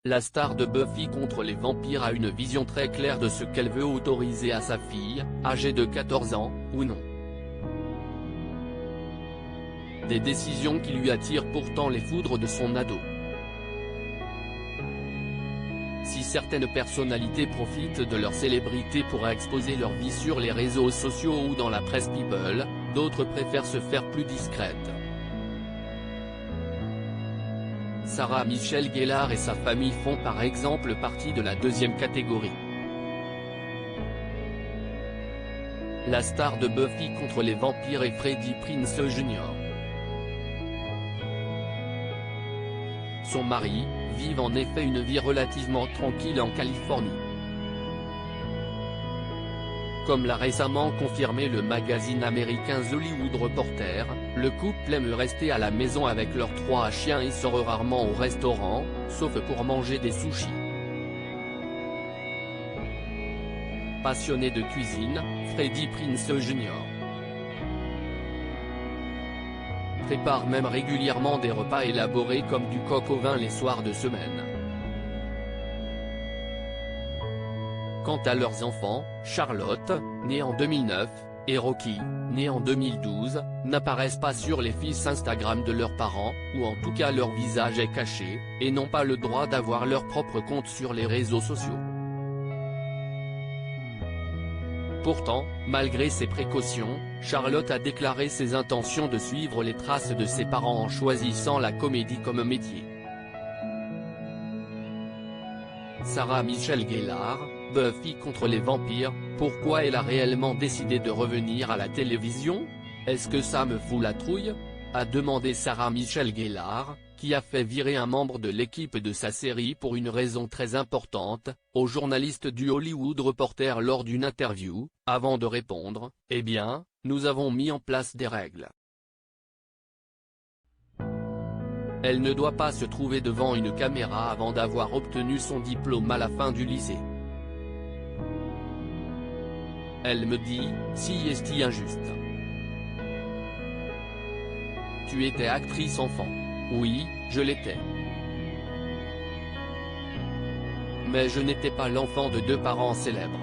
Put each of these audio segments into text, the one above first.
La star de Buffy contre les vampires a une vision très claire de ce qu'elle veut autoriser à sa fille, âgée de 14 ans, ou non. Des décisions qui lui attirent pourtant les foudres de son ado. Si certaines personnalités profitent de leur célébrité pour exposer leur vie sur les réseaux sociaux ou dans la presse people, d'autres préfèrent se faire plus discrètes. Sarah Michelle Gellar et sa famille font par exemple partie de la deuxième catégorie. La star de Buffy contre les vampires est Freddie Prinze Jr. Son mari vit en effet une vie relativement tranquille en Californie. Comme l'a récemment confirmé le magazine américain The Hollywood Reporter, le couple aime rester à la maison avec leurs 3 chiens et sort rarement au restaurant, sauf pour manger des sushis. Passionné de cuisine, Freddie Prinze Jr. prépare même régulièrement des repas élaborés comme du coq au vin les soirs de semaine. Quant à leurs enfants, Charlotte, née en 2009, et Rocky, né en 2012, n'apparaissent pas sur les fils Instagram de leurs parents, ou en tout cas leur visage est caché, et n'ont pas le droit d'avoir leur propre compte sur les réseaux sociaux. Pourtant, malgré ces précautions, Charlotte a déclaré ses intentions de suivre les traces de ses parents en choisissant la comédie comme métier. Sarah Michelle Gellar, Buffy contre les vampires, pourquoi elle a réellement décidé de revenir à la télévision? Est-ce que ça me fout la trouille? A demandé Sarah Michelle Gellar, qui a fait virer un membre de l'équipe de sa série pour une raison très importante, au journaliste du Hollywood Reporter lors d'une interview, avant de répondre, « Eh bien, nous avons mis en place des règles. Elle ne doit pas se trouver devant une caméra avant d'avoir obtenu son diplôme à la fin du lycée. Elle me dit, si est-ce injuste. Tu étais actrice enfant. Oui, je l'étais. Mais je n'étais pas l'enfant de 2 parents célèbres.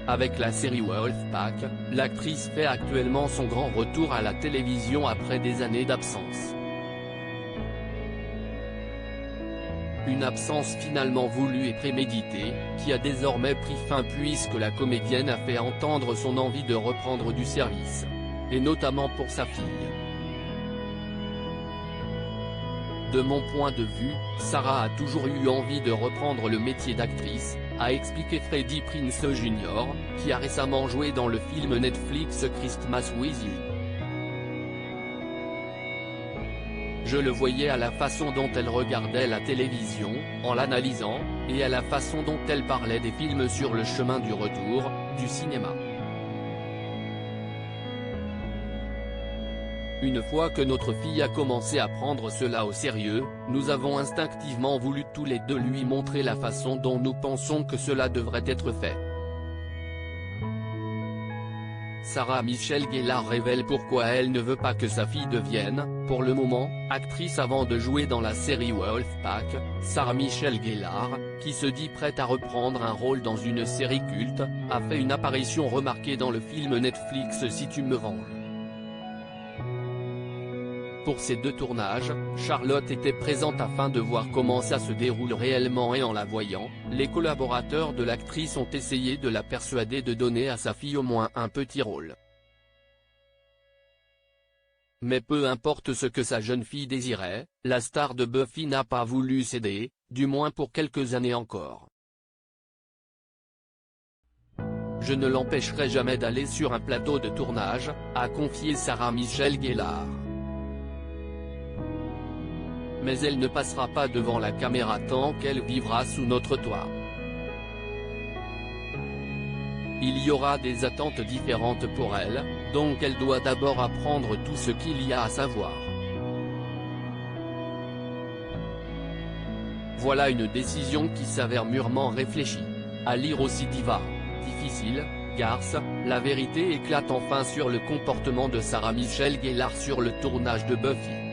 Avec la série Wolfpack, l'actrice fait actuellement son grand retour à la télévision après des années d'absence. Une absence finalement voulue et préméditée, qui a désormais pris fin puisque la comédienne a fait entendre son envie de reprendre du service. Et notamment pour sa fille. De mon point de vue, Sarah a toujours eu envie de reprendre le métier d'actrice, a expliqué Freddie Prinze Jr., qui a récemment joué dans le film Netflix Christmas with You. Je le voyais à la façon dont elle regardait la télévision, en l'analysant, et à la façon dont elle parlait des films sur le chemin du retour, du cinéma. Une fois que notre fille a commencé à prendre cela au sérieux, nous avons instinctivement voulu tous les deux lui montrer la façon dont nous pensons que cela devrait être fait. Sarah Michelle Gellar révèle pourquoi elle ne veut pas que sa fille devienne, pour le moment, actrice avant de jouer dans la série Wolfpack. Sarah Michelle Gellar, qui se dit prête à reprendre un rôle dans une série culte, a fait une apparition remarquée dans le film Netflix Si tu me venges. Pour ces 2 tournages, Charlotte était présente afin de voir comment ça se déroule réellement et en la voyant, les collaborateurs de l'actrice ont essayé de la persuader de donner à sa fille au moins un petit rôle. Mais peu importe ce que sa jeune fille désirait, la star de Buffy n'a pas voulu céder, du moins pour quelques années encore. Je ne l'empêcherai jamais d'aller sur un plateau de tournage, a confié Sarah Michelle Gellar. Mais elle ne passera pas devant la caméra tant qu'elle vivra sous notre toit. Il y aura des attentes différentes pour elle, donc elle doit d'abord apprendre tout ce qu'il y a à savoir. Voilà une décision qui s'avère mûrement réfléchie. À lire aussi Diva. Difficile, garce, la vérité éclate enfin sur le comportement de Sarah Michelle Gellar sur le tournage de Buffy.